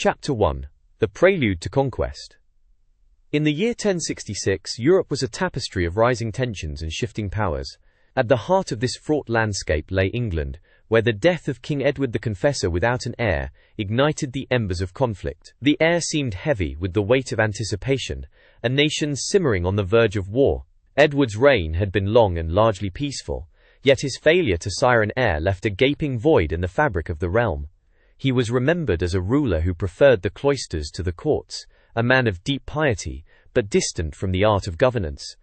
Chapter 1. The Prelude to Conquest. In the year 1066, Europe was a tapestry of rising tensions and shifting powers. At the heart of this fraught landscape lay England, where the death of King Edward the Confessor without an heir ignited the embers of conflict. The air seemed heavy with the weight of anticipation, a nation simmering on the verge of war. Edward's reign had been long and largely peaceful, yet his failure to sire an heir left a gaping void in the fabric of the realm. He was remembered as a ruler who preferred the cloisters to the courts, a man of deep piety, but distant from the art of governance.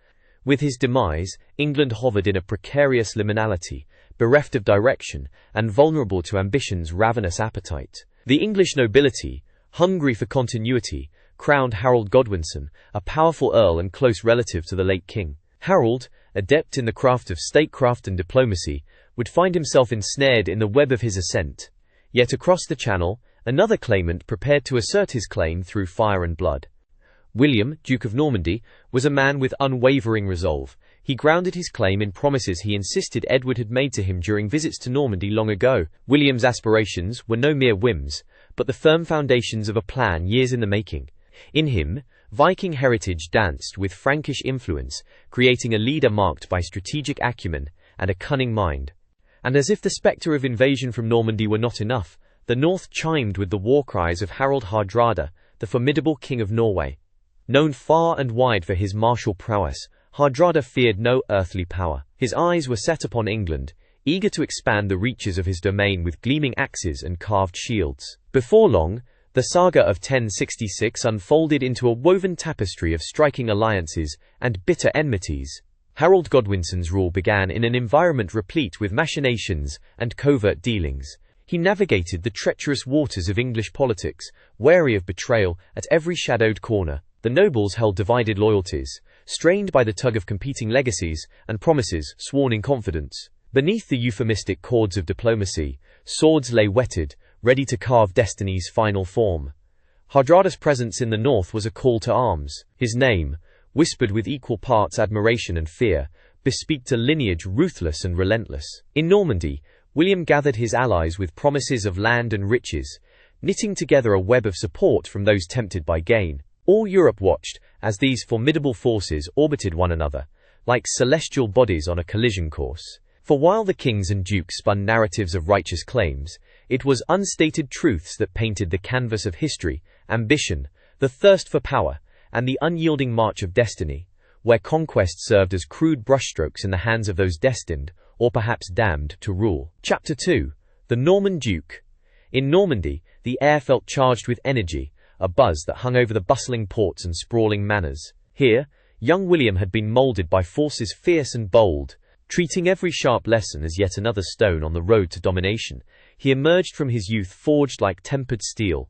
With his demise, England hovered in a precarious liminality, bereft of direction, and vulnerable to ambition's ravenous appetite. The English nobility, hungry for continuity, crowned Harold Godwinson, a powerful earl and close relative to the late king. Harold, adept in the craft of statecraft and diplomacy, would find himself ensnared in the web of his ascent. Yet across the Channel, another claimant prepared to assert his claim through fire and blood. William, Duke of Normandy, was a man with unwavering resolve. He grounded his claim in promises he insisted Edward had made to him during visits to Normandy long ago. William's aspirations were no mere whims, but the firm foundations of a plan years in the making. In him, Viking heritage danced with Frankish influence, creating a leader marked by strategic acumen and a cunning mind. And as if the spectre of invasion from Normandy were not enough, the north chimed with the war cries of Harald Hardrada, the formidable king of Norway. Known far and wide for his martial prowess, Hardrada feared no earthly power. His eyes were set upon England, eager to expand the reaches of his domain with gleaming axes and carved shields. Before long, the Saga of 1066 unfolded into a woven tapestry of striking alliances and bitter enmities. Harold Godwinson's rule began in an environment replete with machinations and covert dealings. He navigated the treacherous waters of English politics, wary of betrayal at every shadowed corner. The nobles held divided loyalties, strained by the tug of competing legacies and promises sworn in confidence. Beneath the euphemistic cords of diplomacy, swords lay whetted, ready to carve destiny's final form. Hardrada's presence in the north was a call to arms. His name, whispered with equal parts admiration and fear, bespeaked a lineage ruthless and relentless. In Normandy, William gathered his allies with promises of land and riches, knitting together a web of support from those tempted by gain. All Europe watched as these formidable forces orbited one another, like celestial bodies on a collision course. For while the kings and dukes spun narratives of righteous claims, it was unstated truths that painted the canvas of history, ambition, the thirst for power, and the unyielding march of destiny, where conquest served as crude brushstrokes in the hands of those destined, or perhaps damned, to rule. Chapter 2. The Norman Duke. In Normandy, the air felt charged with energy, a buzz that hung over the bustling ports and sprawling manors. Here, young William had been moulded by forces fierce and bold. Treating every sharp lesson as yet another stone on the road to domination, he emerged from his youth forged like tempered steel.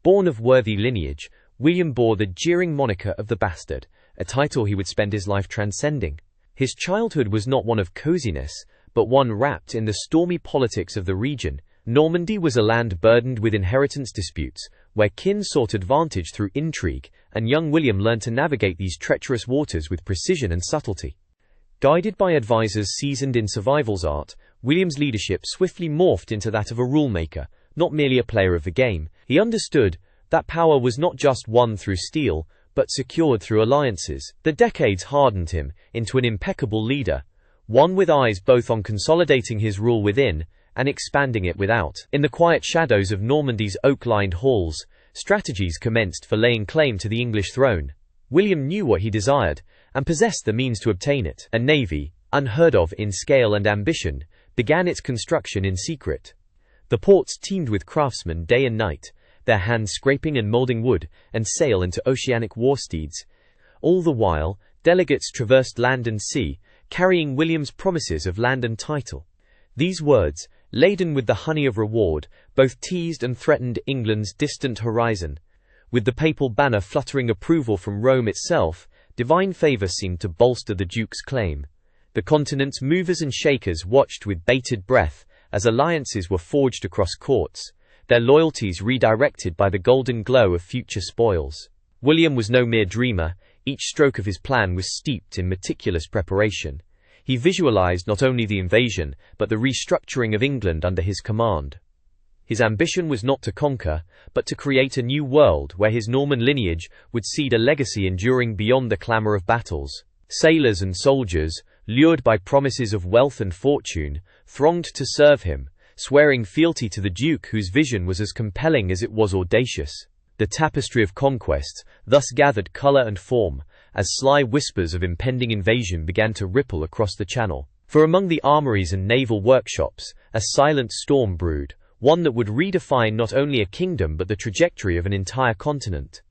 Born of worthy lineage, William bore the jeering moniker of the Bastard, a title he would spend his life transcending. His childhood was not one of coziness, but one wrapped in the stormy politics of the region. Normandy was a land burdened with inheritance disputes, where kin sought advantage through intrigue, and young William learned to navigate these treacherous waters with precision and subtlety. Guided by advisors seasoned in survival's art, William's leadership swiftly morphed into that of a rulemaker, not merely a player of the game. He understood that power was not just won through steel, but secured through alliances. The decades hardened him into an impeccable leader, one with eyes both on consolidating his rule within and expanding it without. In the quiet shadows of Normandy's oak-lined halls, strategies commenced for laying claim to the English throne. William knew what he desired, and possessed the means to obtain it. A navy, unheard of in scale and ambition, began its construction in secret. The ports teemed with craftsmen day and night, their hands scraping and molding wood and sail into oceanic war steeds. All the while, delegates traversed land and sea, carrying William's promises of land and title. These words, laden with the honey of reward, both teased and threatened England's distant horizon. With the papal banner fluttering approval from Rome itself, divine favor seemed to bolster the Duke's claim. The continent's movers and shakers watched with bated breath as alliances were forged across courts, their loyalties redirected by the golden glow of future spoils. William was no mere dreamer. Each stroke of his plan was steeped in meticulous preparation. He visualized not only the invasion, but the restructuring of England under his command. His ambition was not to conquer, but to create a new world where his Norman lineage would seed a legacy enduring beyond the clamor of battles. Sailors and soldiers, lured by promises of wealth and fortune, thronged to serve him, swearing fealty to the Duke whose vision was as compelling as it was audacious. The tapestry of conquest thus gathered color and form, as sly whispers of impending invasion began to ripple across the Channel. For among the armories and naval workshops, a silent storm brewed, one that would redefine not only a kingdom but the trajectory of an entire continent.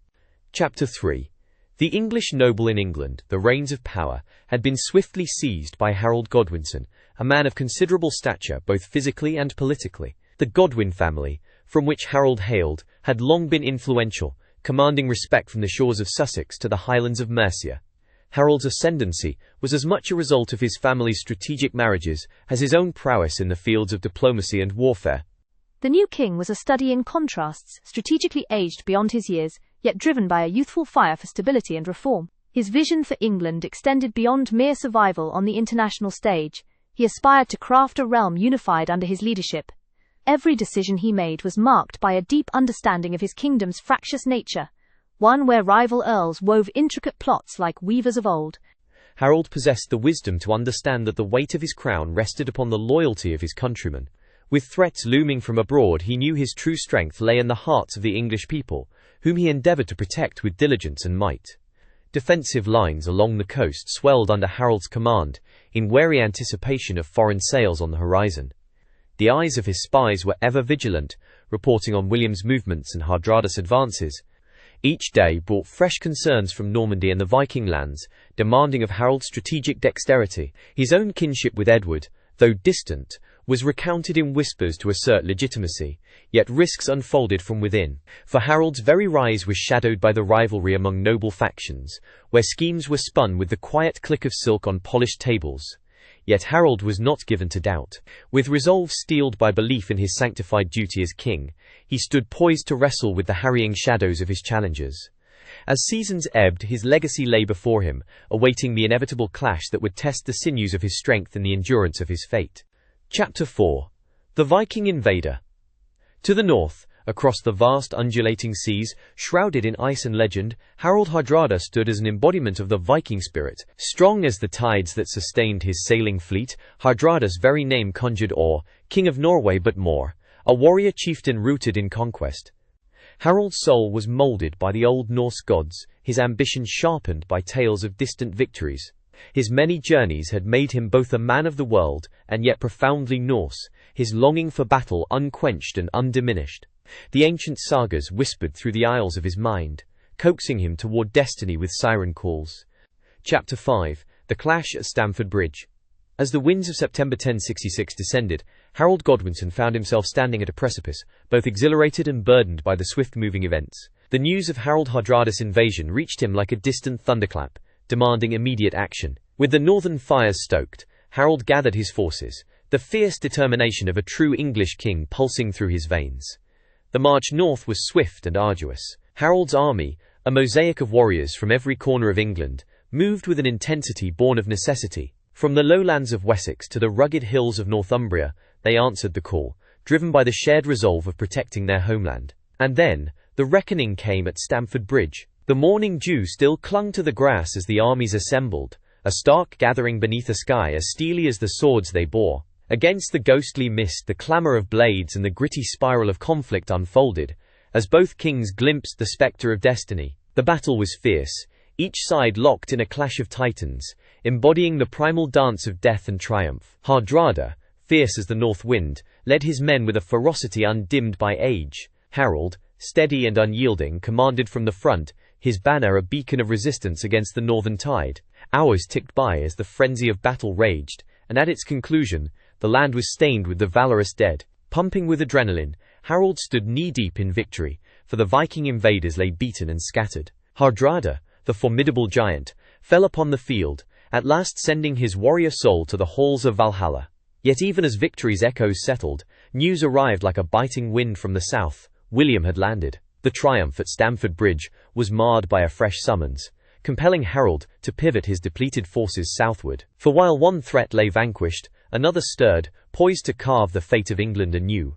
Chapter 3. The English noble in England, the reins of power, had been swiftly seized by Harold Godwinson, a man of considerable stature both physically and politically. The Godwin family, from which Harold hailed, had long been influential, commanding respect from the shores of Sussex to the highlands of Mercia. Harold's ascendancy was as much a result of his family's strategic marriages as his own prowess in the fields of diplomacy and warfare. The new king was a study in contrasts, strategically aged beyond his years, yet driven by a youthful fire for stability and reform. His vision for England extended beyond mere survival on the international stage. He aspired to craft a realm unified under his leadership. Every decision he made was marked by a deep understanding of his kingdom's fractious nature, one where rival earls wove intricate plots like weavers of old. Harold possessed the wisdom to understand that the weight of his crown rested upon the loyalty of his countrymen. With threats looming from abroad, he knew his true strength lay in the hearts of the English people, whom he endeavored to protect with diligence and might. Defensive lines along the coast swelled under Harold's command, in wary anticipation of foreign sails on the horizon. The eyes of his spies were ever vigilant, reporting on William's movements and Hardrada's advances. Each day brought fresh concerns from Normandy and the Viking lands, demanding of Harold's strategic dexterity. His own kinship with Edward, though distant, was recounted in whispers to assert legitimacy, yet risks unfolded from within. For Harold's very rise was shadowed by the rivalry among noble factions, where schemes were spun with the quiet click of silk on polished tables. Yet Harold was not given to doubt. With resolve steeled by belief in his sanctified duty as king, he stood poised to wrestle with the harrying shadows of his challengers. As seasons ebbed, his legacy lay before him, awaiting the inevitable clash that would test the sinews of his strength and the endurance of his fate. Chapter 4. The Viking Invader. To the north, across the vast undulating seas, shrouded in ice and legend, Harold Hardrada stood as an embodiment of the Viking spirit. Strong as the tides that sustained his sailing fleet, Hardrada's very name conjured awe, king of Norway but more, a warrior chieftain rooted in conquest. Harold's soul was molded by the old Norse gods, his ambition sharpened by tales of distant victories. His many journeys had made him both a man of the world and yet profoundly Norse, his longing for battle unquenched and undiminished. The ancient sagas whispered through the aisles of his mind, coaxing him toward destiny with siren calls. Chapter 5. The Clash at Stamford Bridge. As the winds of September 1066 descended, Harold Godwinson found himself standing at a precipice, both exhilarated and burdened by the swift-moving events. The news of Harold Hardrada's invasion reached him like a distant thunderclap, demanding immediate action. With the northern fires stoked, Harold gathered his forces, the fierce determination of a true English king pulsing through his veins. The march north was swift and arduous. Harold's army, a mosaic of warriors from every corner of England, moved with an intensity born of necessity. From the lowlands of Wessex to the rugged hills of Northumbria, they answered the call, driven by the shared resolve of protecting their homeland. And then, the reckoning came at Stamford Bridge. The morning dew still clung to the grass as the armies assembled, a stark gathering beneath a sky as steely as the swords they bore. Against the ghostly mist, the clamor of blades and the gritty spiral of conflict unfolded, as both kings glimpsed the specter of destiny. The battle was fierce, each side locked in a clash of titans, embodying the primal dance of death and triumph. Hardrada, fierce as the north wind, led his men with a ferocity undimmed by age. Harold, steady and unyielding, commanded from the front, his banner a beacon of resistance against the northern tide. Hours ticked by as the frenzy of battle raged, and at its conclusion, the land was stained with the valorous dead. Pumping with adrenaline, Harold stood knee-deep in victory, for the Viking invaders lay beaten and scattered. Hardrada, the formidable giant, fell upon the field, at last sending his warrior soul to the halls of Valhalla. Yet even as victory's echoes settled, news arrived like a biting wind from the south. William had landed. The triumph at Stamford Bridge was marred by a fresh summons, compelling Harold to pivot his depleted forces southward. For while one threat lay vanquished, another stirred, poised to carve the fate of England anew.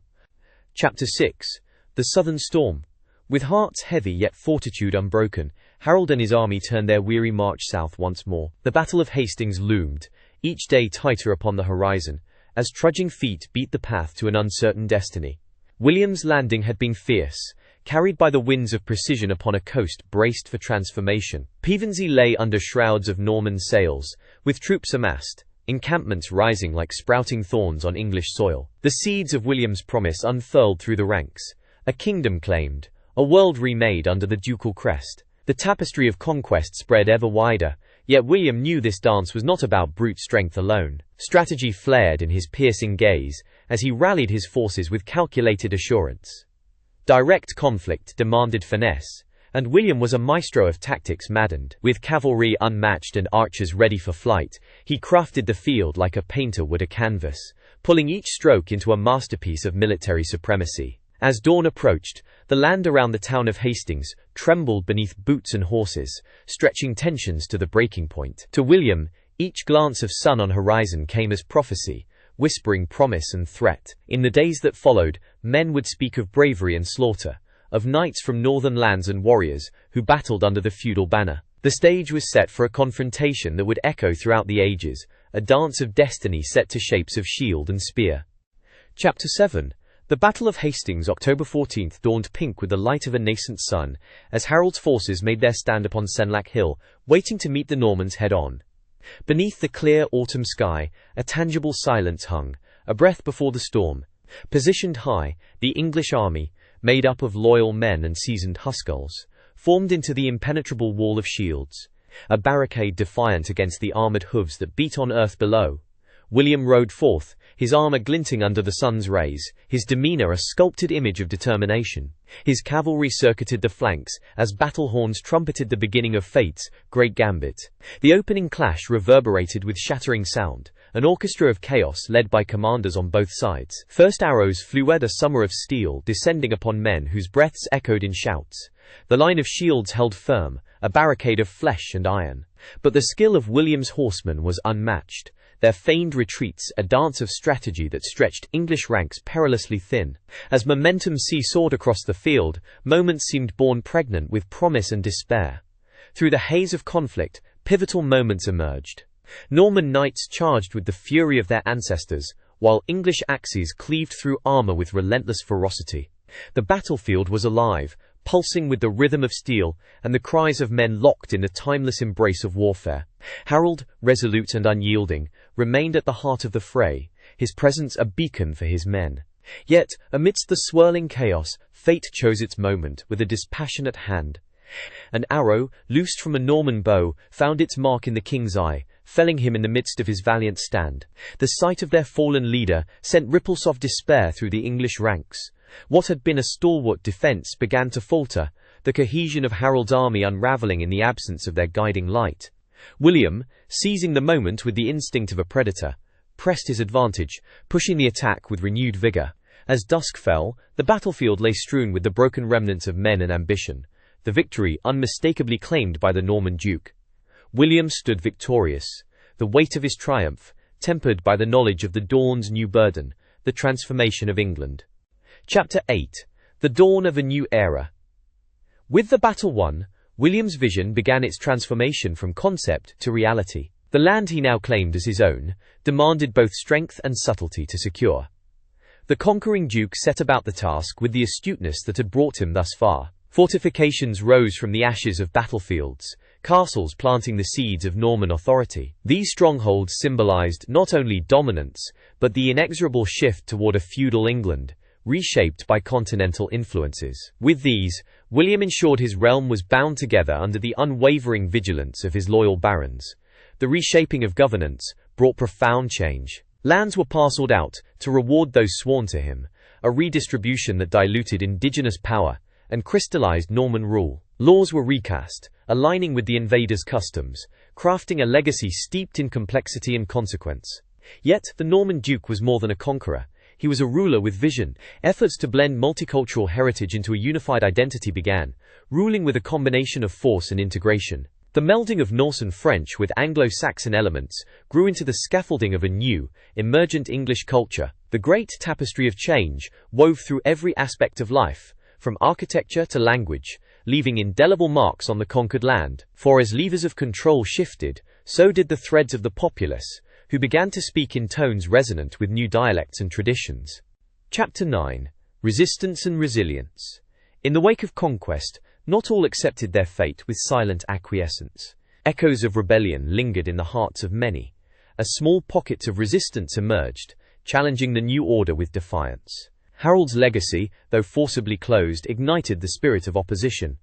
Chapter 6. The Southern Storm. With hearts heavy yet fortitude unbroken, Harold and his army turned their weary march south once more. The Battle of Hastings loomed, each day tighter upon the horizon, as trudging feet beat the path to an uncertain destiny. William's landing had been fierce, carried by the winds of precision upon a coast braced for transformation. Pevensey lay under shrouds of Norman sails, with troops amassed, encampments rising like sprouting thorns on English soil. The seeds of William's promise unfurled through the ranks, a kingdom claimed, a world remade under the ducal crest. The tapestry of conquest spread ever wider, yet William knew this dance was not about brute strength alone. Strategy flared in his piercing gaze, as he rallied his forces with calculated assurance. Direct conflict demanded finesse, and William was a maestro of tactics maddened. With cavalry unmatched and archers ready for flight, he crafted the field like a painter would a canvas, pulling each stroke into a masterpiece of military supremacy. As dawn approached, the land around the town of Hastings trembled beneath boots and horses, stretching tensions to the breaking point. To William, each glance of sun on horizon came as prophecy, whispering promise and threat. In the days that followed, men would speak of bravery and slaughter, of knights from northern lands and warriors who battled under the feudal banner. The stage was set for a confrontation that would echo throughout the ages, a dance of destiny set to shapes of shield and spear. Chapter 7. The Battle of Hastings, October 14th, dawned pink with the light of a nascent sun, as Harold's forces made their stand upon Senlac Hill, waiting to meet the Normans head-on. Beneath the clear autumn sky, a tangible silence hung, a breath before the storm. Positioned high, the English army, made up of loyal men and seasoned huskarls, formed into the impenetrable wall of shields, a barricade defiant against the armored hooves that beat on earth below. William rode forth, his armor glinting under the sun's rays, his demeanor a sculpted image of determination. His cavalry circuited the flanks, as battle horns trumpeted the beginning of fate's great gambit. The opening clash reverberated with shattering sound, an orchestra of chaos led by commanders on both sides. First arrows flew a summer of steel, descending upon men whose breaths echoed in shouts. The line of shields held firm, a barricade of flesh and iron. But the skill of William's horsemen was unmatched. Their feigned retreats, a dance of strategy that stretched English ranks perilously thin. As momentum seesawed across the field, moments seemed borne pregnant with promise and despair. Through the haze of conflict, pivotal moments emerged. Norman knights charged with the fury of their ancestors, while English axes cleaved through armor with relentless ferocity. The battlefield was alive, pulsing with the rhythm of steel, and the cries of men locked in the timeless embrace of warfare. Harold, resolute and unyielding, remained at the heart of the fray, his presence a beacon for his men. Yet, amidst the swirling chaos, fate chose its moment with a dispassionate hand. An arrow, loosed from a Norman bow, found its mark in the king's eye, felling him in the midst of his valiant stand. The sight of their fallen leader sent ripples of despair through the English ranks. What had been a stalwart defense began to falter, the cohesion of Harold's army unraveling in the absence of their guiding light. William, seizing the moment with the instinct of a predator, pressed his advantage, pushing the attack with renewed vigor. As dusk fell, the battlefield lay strewn with the broken remnants of men and ambition, the victory unmistakably claimed by the Norman Duke. William stood victorious, the weight of his triumph tempered by the knowledge of the dawn's new burden, the transformation of England. Chapter 8. The Dawn of a New Era. With the battle won, William's vision began its transformation from concept to reality. The land he now claimed as his own demanded both strength and subtlety to secure. The conquering Duke set about the task with the astuteness that had brought him thus far. Fortifications rose from the ashes of battlefields, castles planting the seeds of Norman authority. These strongholds symbolized not only dominance, but the inexorable shift toward a feudal England, reshaped by continental influences. With these, William ensured his realm was bound together under the unwavering vigilance of his loyal barons. The reshaping of governance brought profound change. Lands were parceled out to reward those sworn to him, a redistribution that diluted indigenous power and crystallized Norman rule. Laws were recast, aligning with the invaders' customs, crafting a legacy steeped in complexity and consequence. Yet, the Norman Duke was more than a conqueror. He was a ruler with vision. Efforts to blend multicultural heritage into a unified identity began, ruling with a combination of force and integration. The melding of Norse and French with Anglo-Saxon elements grew into the scaffolding of a new, emergent English culture. The great tapestry of change wove through every aspect of life, from architecture to language, leaving indelible marks on the conquered land. For as levers of control shifted, so did the threads of the populace, who began to speak in tones resonant with new dialects and traditions. Chapter 9. Resistance and Resilience. In the wake of conquest, not all accepted their fate with silent acquiescence. Echoes of rebellion lingered in the hearts of many. As small pockets of resistance emerged, challenging the new order with defiance. Harold's legacy, though forcibly closed, ignited the spirit of opposition.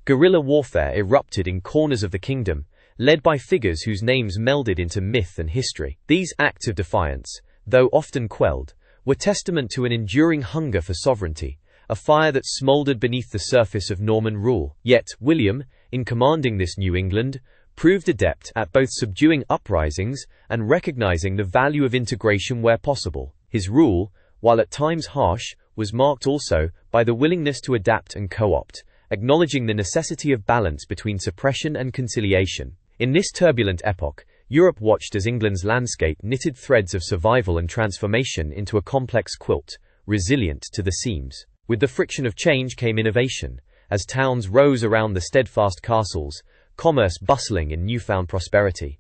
Guerrilla warfare erupted in corners of the kingdom, led by figures whose names melded into myth and history. These acts of defiance, though often quelled, were testament to an enduring hunger for sovereignty, a fire that smoldered beneath the surface of Norman rule. Yet, William, in commanding this New England, proved adept at both subduing uprisings and recognizing the value of integration where possible. His rule, while at times harsh, was marked also by the willingness to adapt and co-opt, acknowledging the necessity of balance between suppression and conciliation. In this turbulent epoch, Europe watched as England's landscape knitted threads of survival and transformation into a complex quilt, resilient to the seams. With the friction of change came innovation, as towns rose around the steadfast castles, commerce bustling in newfound prosperity.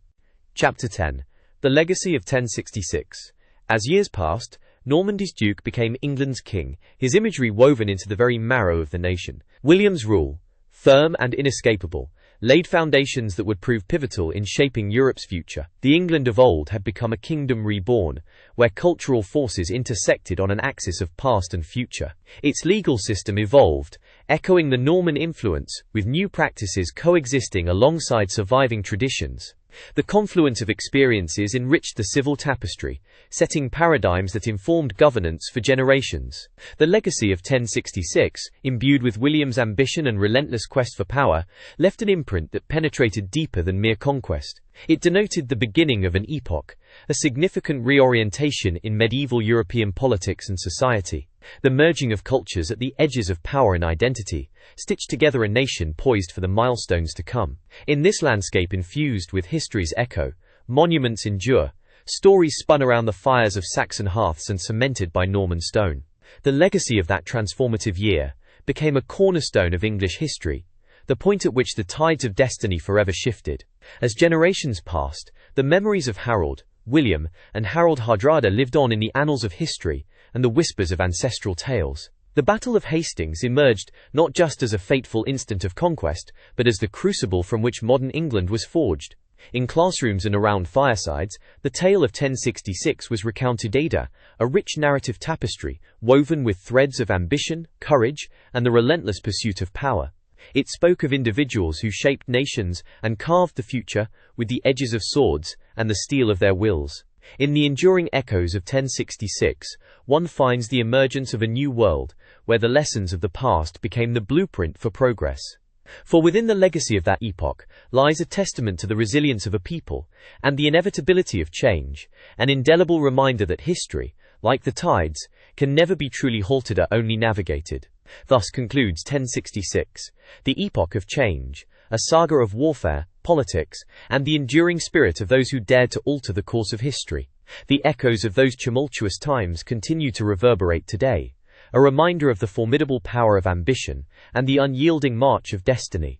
Chapter 10. The Legacy of 1066. As years passed, Normandy's duke became England's king, his imagery woven into the very marrow of the nation. William's rule, firm and inescapable, laid foundations that would prove pivotal in shaping Europe's future. The England of old had become a kingdom reborn, where cultural forces intersected on an axis of past and future. Its legal system evolved, echoing the Norman influence, with new practices coexisting alongside surviving traditions. The confluence of experiences enriched the civil tapestry, setting paradigms that informed governance for generations. The legacy of 1066, imbued with William's ambition and relentless quest for power, left an imprint that penetrated deeper than mere conquest. It denoted the beginning of an epoch, a significant reorientation in medieval European politics and society. The merging of cultures at the edges of power and identity stitched together a nation poised for the milestones to come. In this landscape infused with history's echo, monuments endure, stories spun around the fires of Saxon hearths and cemented by Norman stone. The legacy of that transformative year became a cornerstone of English history, the point at which the tides of destiny forever shifted. As generations passed, the memories of Harold, William, and Harold Hardrada lived on in the annals of history and the whispers of ancestral tales. The Battle of Hastings emerged not just as a fateful instant of conquest, but as the crucible from which modern England was forged. In classrooms and around firesides, the tale of 1066 was recounted, a rich narrative tapestry woven with threads of ambition, courage, and the relentless pursuit of power. It spoke of individuals who shaped nations and carved the future with the edges of swords and the steel of their wills. In the enduring echoes of 1066, one finds the emergence of a new world, where the lessons of the past became the blueprint for progress. For within the legacy of that epoch lies a testament to the resilience of a people and the inevitability of change, an indelible reminder that history, like the tides, can never be truly halted or only navigated. Thus concludes 1066, the Epoch of Change, a saga of warfare, politics, and the enduring spirit of those who dared to alter the course of history. The echoes of those tumultuous times continue to reverberate today, a reminder of the formidable power of ambition and the unyielding march of destiny.